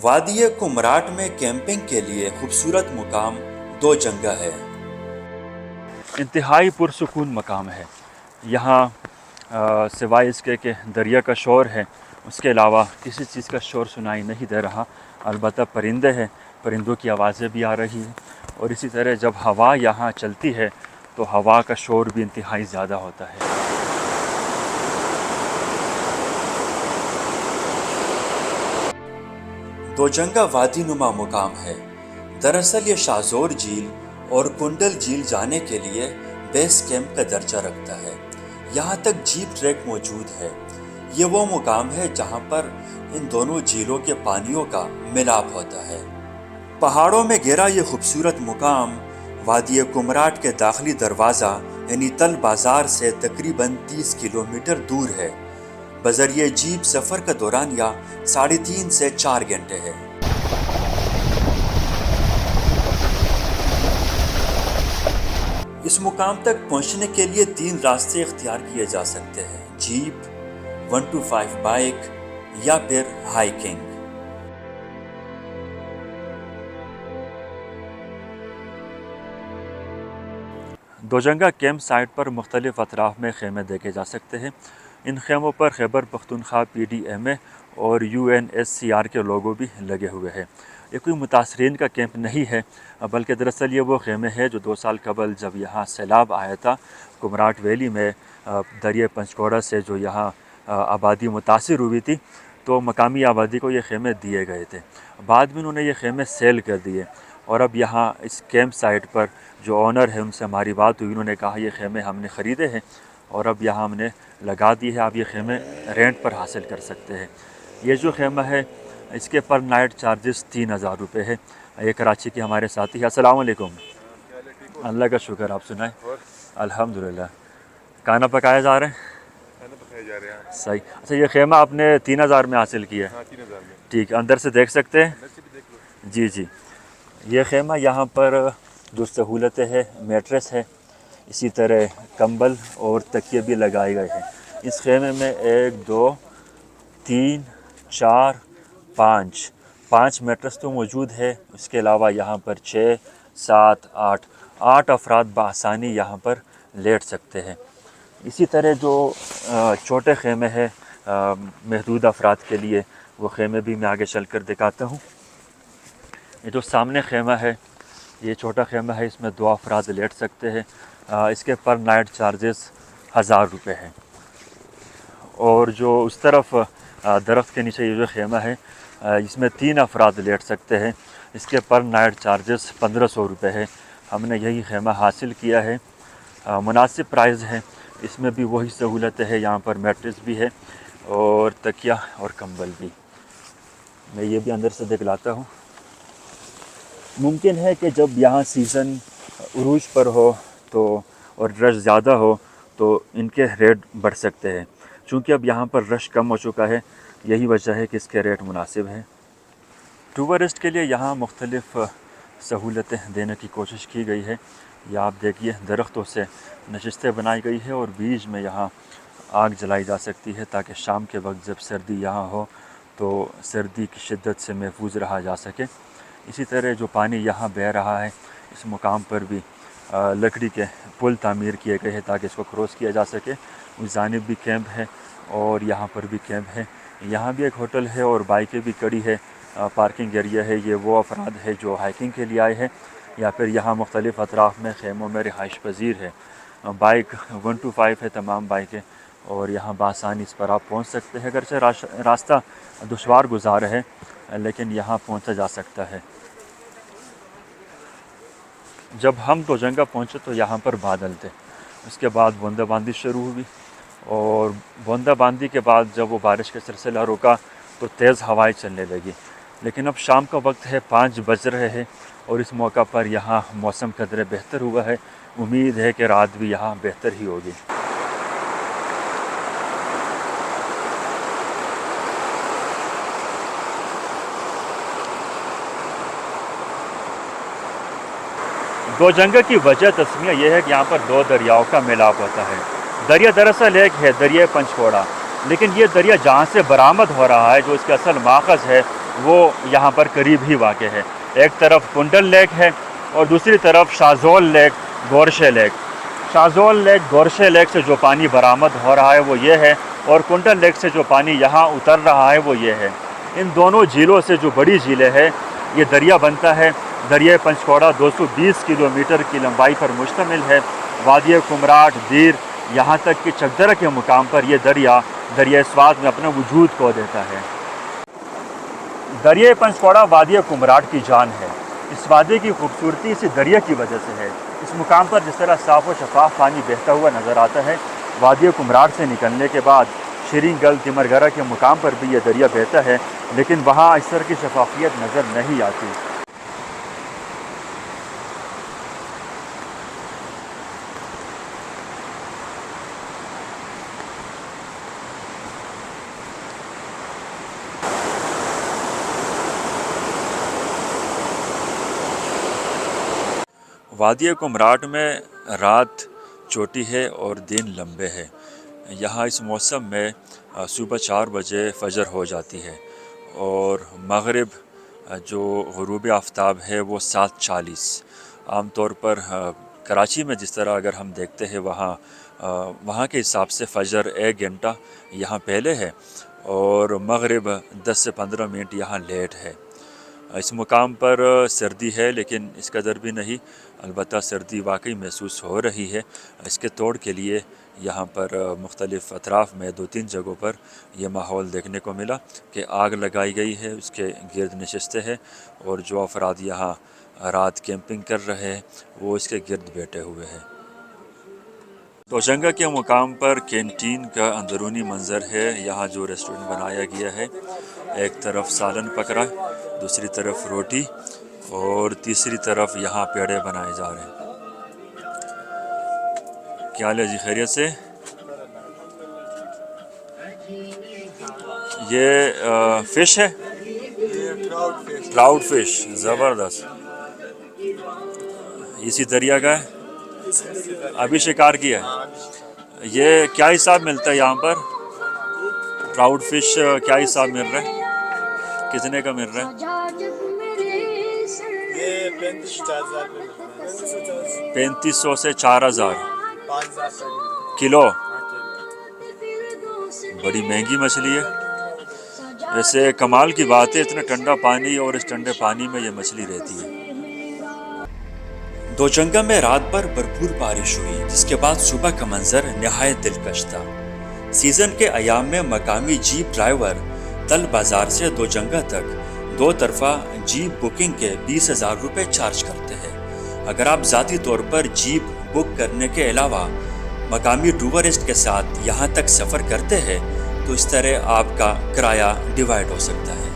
وادی کمراٹ میں کیمپنگ کے لیے خوبصورت مقام دو جنگا ہے۔ انتہائی پرسکون مقام ہے۔ یہاں سوائے اس کے کہ دریا کا شور ہے، اس کے علاوہ کسی چیز کا شور سنائی نہیں دے رہا۔ البتہ پرندے ہیں، پرندوں کی آوازیں بھی آ رہی ہیں، اور اسی طرح جب ہوا یہاں چلتی ہے تو ہوا کا شور بھی انتہائی زیادہ ہوتا ہے۔ دو جنگا وادی نما مقام ہے۔ دراصل یہ شاہزور جھیل اور کنڈل جھیل جانے کے لیے بیس کیمپ کا درجہ رکھتا ہے۔ یہاں تک جیپ ٹریک موجود ہے۔ یہ وہ مقام ہے جہاں پر ان دونوں جھیلوں کے پانیوں کا ملاپ ہوتا ہے۔ پہاڑوں میں گھرا یہ خوبصورت مقام وادی کمراٹ کے داخلی دروازہ یعنی تل بازار سے تقریباً 30 کلومیٹر دور ہے۔ بذریعہ جیپ سفر کا دورانیہ 3.5 سے 4 گھنٹے ہے۔ اس مقام تک پہنچنے کے لیے 3 راستے اختیار کیے جا سکتے ہیں: جیپ، 125 بائک یا پھر ہائیکنگ۔ دوجنگا کیمپ سائٹ پر مختلف اطراف میں خیمے دیکھے جا سکتے ہیں۔ ان خیموں پر خیبر پختونخوا PDMA اور UNSCR کے لوگو بھی لگے ہوئے ہیں۔ یہ کوئی متاثرین کا کیمپ نہیں ہے، بلکہ دراصل یہ وہ خیمے ہیں جو 2 سال قبل جب یہاں سیلاب آیا تھا کمراٹ ویلی میں، دریا پنچکوڑا سے جو یہاں آبادی متاثر ہوئی تھی، تو مقامی آبادی کو یہ خیمے دیے گئے تھے۔ بعد میں انہوں نے یہ خیمے سیل کر دیے، اور اب یہاں اس کیمپ سائٹ پر جو آنر ہے ان سے ہماری بات ہوئی، انہوں نے کہا یہ خیمے ہم نے خریدے ہیں اور اب یہاں ہم نے لگا دی ہے، آپ یہ خیمے رینٹ پر حاصل کر سکتے ہیں۔ یہ جو خیمہ ہے اس کے پر نائٹ چارجز 3000 روپے ہے۔ یہ کراچی کے ہمارے ساتھی ہیں۔ السلام علیکم۔ اللہ کا شکر، آپ سنائیں؟ الحمدللہ۔ کھانا پکایا جا رہے ہیں؟ صحیح۔ اچھا، یہ خیمہ آپ نے 3000 میں حاصل کیا ہے؟ 3000 میں۔ ٹھیک، اندر سے دیکھ سکتے ہیں؟ جی جی۔ یہ خیمہ یہاں پر جو سہولتیں ہے، میٹریس ہے، اسی طرح کمبل اور تکیے بھی لگائے گئے ہیں۔ اس خیمے میں 1 2 3 4 5 میٹرس تو موجود ہے۔ اس کے علاوہ یہاں پر 6 7 8 افراد بآسانی یہاں پر لیٹ سکتے ہیں۔ اسی طرح جو چھوٹے خیمے ہیں محدود افراد کے لیے، وہ خیمے بھی میں آگے چل کر دکھاتا ہوں۔ یہ جو سامنے خیمہ ہے، یہ چھوٹا خیمہ ہے، اس میں 2 افراد لیٹ سکتے ہیں۔ اس کے پر نائٹ چارجز 1000 روپے ہیں۔ اور جو اس طرف درخت کے نیچے یہ جو خیمہ ہے، اس میں 3 افراد لیٹ سکتے ہیں، اس کے پر نائٹ چارجز 1500 روپے ہے۔ ہم نے یہی خیمہ حاصل کیا ہے، مناسب پرائز ہے۔ اس میں بھی وہی سہولتیں ہے، یہاں پر میٹرس بھی ہے اور تکیہ اور کمبل بھی۔ میں یہ بھی اندر سے دکھلاتا ہوں۔ ممکن ہے کہ جب یہاں سیزن عروج پر ہو تو اور رش زیادہ ہو تو ان کے ریٹ بڑھ سکتے ہیں، چونکہ اب یہاں پر رش کم ہو چکا ہے، یہی وجہ ہے کہ اس کے ریٹ مناسب ہیں۔ ٹورسٹ کے لیے یہاں مختلف سہولتیں دینے کی کوشش کی گئی ہے۔ یہ آپ دیکھیے، درختوں سے نشستیں بنائی گئی ہے اور بیچ میں یہاں آگ جلائی جا سکتی ہے تاکہ شام کے وقت جب سردی یہاں ہو تو سردی کی شدت سے محفوظ رہا جا سکے۔ اسی طرح جو پانی یہاں بہہ رہا ہے، اس مقام پر بھی لکڑی کے پل تعمیر کیے گئے ہیں تاکہ اس کو کراس کیا جا سکے۔ اس جانب بھی کیمپ ہے اور یہاں پر بھی کیمپ ہے۔ یہاں بھی ایک ہوٹل ہے اور بائکیں بھی کڑی ہے، پارکنگ ایریا ہے۔ یہ وہ افراد ہے جو ہائیکنگ کے لیے آئے ہیں یا پھر یہاں مختلف اطراف میں خیموں میں رہائش پذیر ہے۔ بائک 125 ہے تمام بائکیں، اور یہاں بآسانی اس پر آپ پہنچ سکتے ہیں۔ اگرچہ راستہ دشوار گزار ہے لیکن یہاں پہنچا جا سکتا ہے۔ جب ہم دوجنگا پہنچے تو یہاں پر بادل تھے، اس کے بعد بوندا باندی شروع ہوئی، اور بوندا باندی کے بعد جب وہ بارش کا سلسلہ رکا تو تیز ہوائیں چلنے لگی۔ لیکن اب شام کا وقت ہے، 5 بج رہے ہیں، اور اس موقع پر یہاں موسم قدرے بہتر ہوا ہے۔ امید ہے کہ رات بھی یہاں بہتر ہی ہوگی۔ دوجنگا کی وجہ تسمیہ یہ ہے کہ یہاں پر 2 دریاؤں کا ملاپ ہوتا ہے۔ دریا دراصل ایک ہے، دریا پنچکوڑا، لیکن یہ دریا جہاں سے برآمد ہو رہا ہے، جو اس کا اصل ماخذ ہے، وہ یہاں پر قریب ہی واقع ہے. ایک طرف کنڈل لیک ہے اور دوسری طرف شاہزول لیک، گورشے لیک. شاہزول لیک، گورشے لیک سے جو پانی برآمد ہو رہا ہے وہ یہ ہے، اور کنڈل لیک سے جو پانی یہاں اتر رہا ہے وہ یہ ہے. ان دونوں جھیلوں سے جو بڑی جھیلیں ہے یہ دریا بنتا ہے. دریائے پنچکوڑا 220 کلومیٹر کی لمبائی پر مشتمل ہے. وادی کمراٹ، دیر، یہاں تک کہ چکدرہ کے مقام پر یہ دریائے سوات میں اپنا وجود کھو دیتا ہے. دریائے پنچکوڑا وادی کمراٹ کی جان ہے. اس وادی کی خوبصورتی اسی دریا کی وجہ سے ہے. اس مقام پر جس طرح صاف و شفاف پانی بہتا ہوا نظر آتا ہے، وادی کمراٹ سے نکلنے کے بعد شیرین گل، تمرگرہ کے مقام پر بھی یہ دریا بہتا ہے، لیکن وہاں اس طرح کی شفافیت نظر نہیں آتی. وادی کمراٹ میں رات چھوٹی ہے اور دن لمبے ہیں. یہاں اس موسم میں صبح 4 بجے فجر ہو جاتی ہے اور مغرب جو غروب آفتاب ہے وہ 7:40. عام طور پر کراچی میں جس طرح اگر ہم دیکھتے ہیں وہاں کے حساب سے فجر 1 گھنٹہ یہاں پہلے ہے اور مغرب 10 سے 15 منٹ یہاں لیٹ ہے. اس مقام پر سردی ہے لیکن اس قدر بھی نہیں، البتہ سردی واقعی محسوس ہو رہی ہے. اس کے توڑ کے لیے یہاں پر مختلف اطراف میں 2-3 جگہوں پر یہ ماحول دیکھنے کو ملا کہ آگ لگائی گئی ہے، اس کے گرد نشستیں ہیں اور جو افراد یہاں رات کیمپنگ کر رہے ہیں وہ اس کے گرد بیٹھے ہوئے ہیں. دوجنگا کے مقام پر کینٹین کا اندرونی منظر ہے. یہاں جو ریسٹورنٹ بنایا گیا ہے، ایک طرف سالن پکڑا، دوسری طرف روٹی اور تیسری طرف یہاں پیڑے بنائے جا رہے ہیں. کیا حال ہے جی؟ خیریت سے؟ یہ فش ہے، ٹراؤٹ فش، زبردست. اسی دریا کا ہے، ابھی شکار کیا ہے. یہ کیا حساب ملتا ہے یہاں پر؟ ٹراؤٹ فش کیا حساب مل رہا ہے؟ کتنے کا مل رہا ہے؟ 3500 سے 4000 کلو. بڑی مہنگی مچھلی ہے. ویسے کمال کی بات ہے، اتنا ٹھنڈا پانی اور اس ٹھنڈے پانی میں یہ مچھلی رہتی ہے. دوجنگا میں رات بھر بھرپور بارش ہوئی، جس کے بعد صبح کا منظر نہایت دلکش تھا. سیزن کے ایام میں مقامی جیپ ڈرائیور تل بازار سے دوجنگا تک 2 طرفہ جیپ بکنگ کے 20,000 روپے چارج کرتے ہیں. اگر آپ ذاتی طور پر جیپ بک کرنے کے علاوہ مقامی ٹورسٹ کے ساتھ یہاں تک سفر کرتے ہیں تو اس طرح آپ کا کرایہ ڈیوائڈ ہو سکتا ہے.